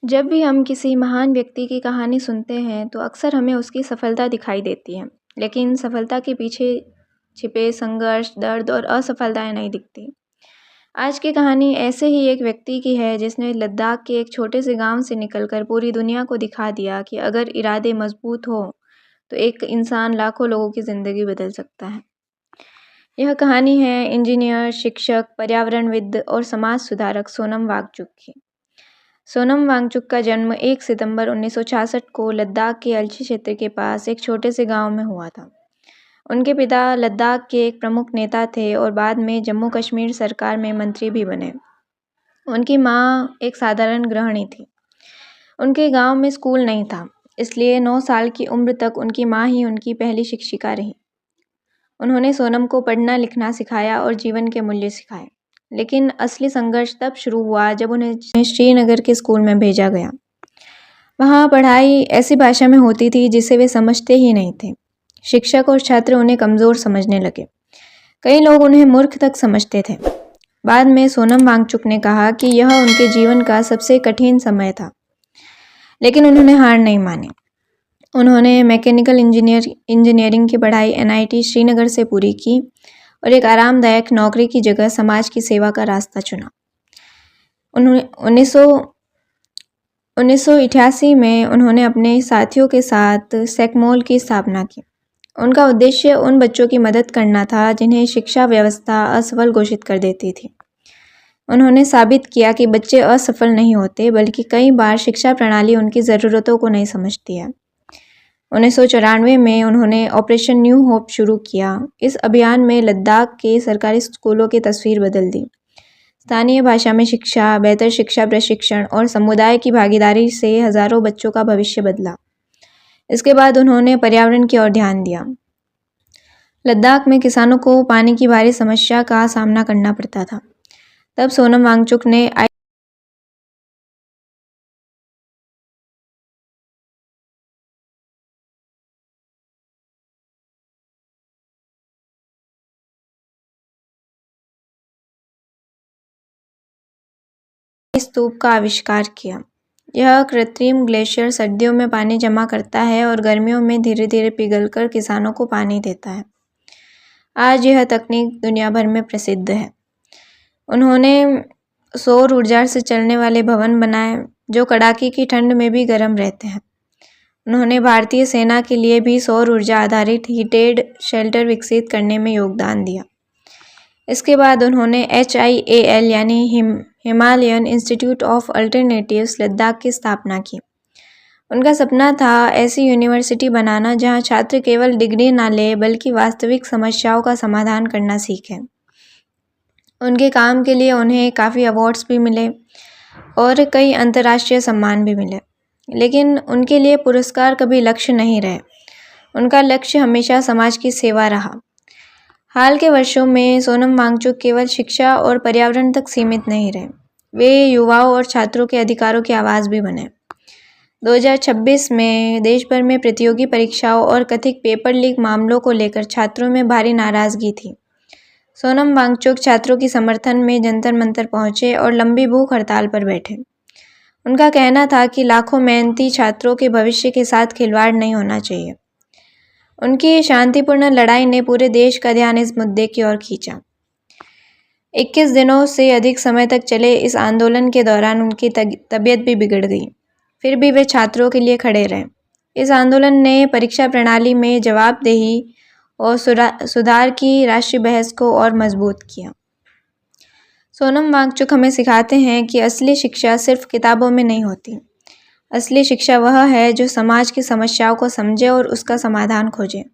जब भी हम किसी महान व्यक्ति की कहानी सुनते हैं तो अक्सर हमें उसकी सफलता दिखाई देती है, लेकिन सफलता के पीछे छिपे संघर्ष, दर्द और असफलताएं नहीं दिखती। आज की कहानी ऐसे ही एक व्यक्ति की है जिसने लद्दाख के एक छोटे से गांव से निकलकर पूरी दुनिया को दिखा दिया कि अगर इरादे मजबूत हो तो एक इंसान लाखों लोगों की ज़िंदगी बदल सकता है। यह कहानी है इंजीनियर, शिक्षक, पर्यावरणविद और समाज सुधारक सोनम वांगचुक की। सोनम वांगचुक का जन्म 1 सितंबर 1966 को लद्दाख के अलची क्षेत्र के पास एक छोटे से गांव में हुआ था। उनके पिता लद्दाख के एक प्रमुख नेता थे और बाद में जम्मू कश्मीर सरकार में मंत्री भी बने। उनकी माँ एक साधारण गृहिणी थी। उनके गांव में स्कूल नहीं था, इसलिए 9 साल की उम्र तक उनकी माँ ही उनकी पहली शिक्षिका रही। उन्होंने सोनम को पढ़ना लिखना सिखाया और जीवन के मूल्य सिखाए। लेकिन असली संघर्ष तब शुरू हुआ जब उन्हें श्रीनगर के स्कूल में भेजा गया। वहाँ पढ़ाई ऐसी भाषा में होती थी जिसे वे समझते ही नहीं थे। शिक्षक और छात्र उन्हें कमज़ोर समझने लगे। कई लोग उन्हें मूर्ख तक समझते थे। बाद में सोनम वांगचुक ने कहा कि यह उनके जीवन का सबसे कठिन समय था, लेकिन उन्होंने हार नहीं मानी। उन्होंने मैकेनिकल इंजीनियरिंग की पढ़ाई NIT श्रीनगर से पूरी की और एक आरामदायक नौकरी की जगह समाज की सेवा का रास्ता चुना। उन्होंने 1988 में उन्होंने अपने साथियों के साथ सेकमोल की स्थापना की। उनका उद्देश्य उन बच्चों की मदद करना था जिन्हें शिक्षा व्यवस्था असफल घोषित कर देती थी। उन्होंने साबित किया कि बच्चे असफल नहीं होते, बल्कि कई बार शिक्षा प्रणाली उनकी ज़रूरतों को नहीं समझती है। 1994 में उन्होंने ऑपरेशन न्यू होप शुरू किया। इस अभियान में लद्दाख के सरकारी स्कूलों की तस्वीर बदल दी। स्थानीय भाषा में शिक्षा, बेहतर शिक्षा प्रशिक्षण और समुदाय की भागीदारी से हज़ारों बच्चों का भविष्य बदला। इसके बाद उन्होंने पर्यावरण की ओर ध्यान दिया। लद्दाख में किसानों को पानी की भारी समस्या का सामना करना पड़ता था। तब सोनम वांगचुक ने स्तूप का आविष्कार किया। यह कृत्रिम ग्लेशियर सर्दियों में पानी जमा करता है और गर्मियों में धीरे धीरे पिघलकर किसानों को पानी देता है। आज यह तकनीक दुनिया भर में प्रसिद्ध है। उन्होंने सौर ऊर्जा से चलने वाले भवन बनाए जो कड़ाके की ठंड में भी गर्म रहते हैं। उन्होंने भारतीय सेना के लिए भी सौर ऊर्जा आधारित हीटेड शेल्टर विकसित करने में योगदान दिया। इसके बाद उन्होंने HIAL यानी Himalayan institute of alternatives Ladakh की स्थापना की। उनका सपना था ऐसी यूनिवर्सिटी बनाना जहां छात्र केवल डिग्री ना ले बल्कि वास्तविक समस्याओं का समाधान करना सीखें। उनके काम के लिए उन्हें काफ़ी अवार्ड्स भी मिले और कई अंतर्राष्ट्रीय सम्मान भी मिले, लेकिन उनके लिए पुरस्कार कभी लक्ष्य नहीं रहे। उनका लक्ष्य हमेशा समाज की सेवा रहा। हाल के वर्षों में सोनम वांगचुक केवल शिक्षा और पर्यावरण तक सीमित नहीं रहे, वे युवाओं और छात्रों के अधिकारों की आवाज़ भी बने। 2026 में देश भर में प्रतियोगी परीक्षाओं और कथित पेपर लीक मामलों को लेकर छात्रों में भारी नाराज़गी थी। सोनम वांगचुक छात्रों की समर्थन में जंतर मंतर पहुंचे और लंबी भूख हड़ताल पर बैठे। उनका कहना था कि लाखों मेहनती छात्रों के भविष्य के साथ खिलवाड़ नहीं होना चाहिए। उनकी शांतिपूर्ण लड़ाई ने पूरे देश का ध्यान इस मुद्दे की ओर खींचा। 21 दिनों से अधिक समय तक चले इस आंदोलन के दौरान उनकी तबीयत भी बिगड़ गई, फिर भी वे छात्रों के लिए खड़े रहे। इस आंदोलन ने परीक्षा प्रणाली में जवाबदेही और सुधार की राष्ट्रीय बहस को और मजबूत किया। सोनम वांगचुक हमें सिखाते हैं कि असली शिक्षा सिर्फ किताबों में नहीं होती। असली शिक्षा वह है जो समाज की समस्याओं को समझे और उसका समाधान खोजे।